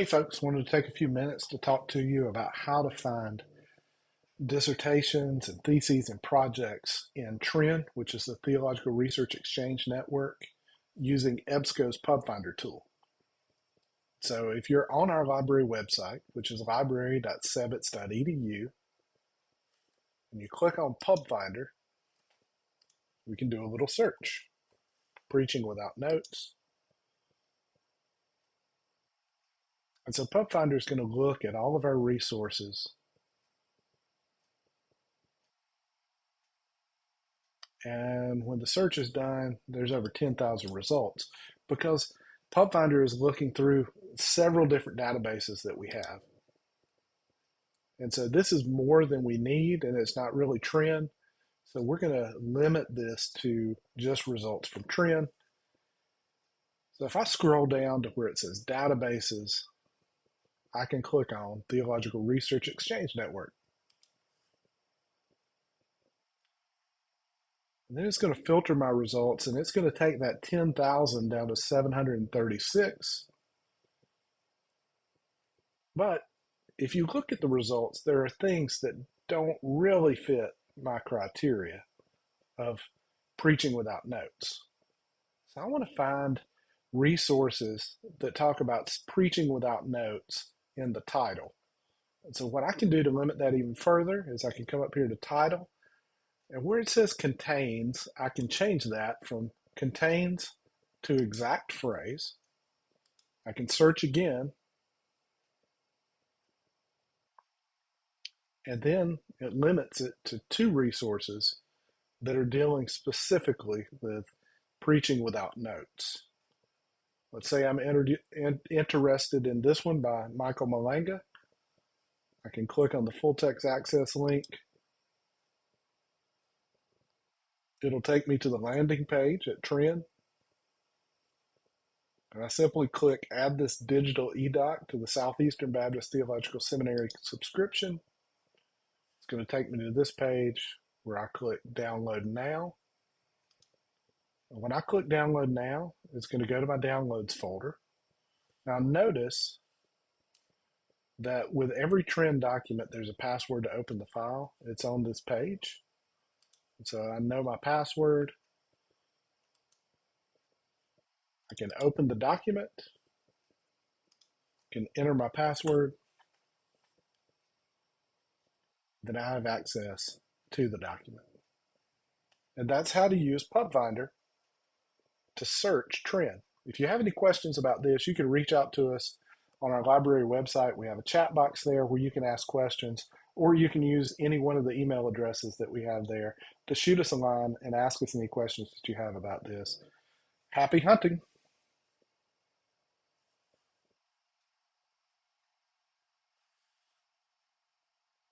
Hey folks, wanted to take a few minutes to talk to you about how to find dissertations and theses and projects in TREN, which is the Theological Research Exchange Network, using EBSCO's PubFinder tool. So if you're on our library website, which is library.sebits.edu, and you click on PubFinder, we can do a little search. Preaching Without Notes. And so PubFinder is going to look at all of our resources and when the search is done, there's over 10,000 results because PubFinder is looking through several different databases that we have. And so this is more than we need, and it's not really TREN. So we're going to limit this to just results from TREN. So if I scroll down to where it says databases, I can click on Theological Research Exchange Network. And then it's going to filter my results, and it's going to take that 10,000 down to 736. But if you look at the results, there are things that don't really fit my criteria of preaching without notes. So I want to find resources that talk about preaching without notes in the title. And so what I can do to limit that even further is I can come up here to title, and where it says contains, I can change that from contains to exact phrase. I can search again, and then it limits it to 2 resources that are dealing specifically with preaching without notes. Let's say I'm interested in this one by Michael Malanga. I can click on the full text access link. It'll take me to the landing page at TREN. And I simply click add this digital eDoc to the Southeastern Baptist Theological Seminary subscription. It's going to take me to this page where I click download now. And when I click download now, it's going to go to my downloads folder. Now notice that with every TREN document, there's a password to open the file. It's on this page. And so I know my password. I can open the document, can enter my password, then I have access to the document. And that's how to use PubFinder to search TREN. If you have any questions about this, you can reach out to us on our library website. We have a chat box there where you can ask questions, or you can use any one of the email addresses that we have there to shoot us a line and ask us any questions that you have about this. Happy hunting!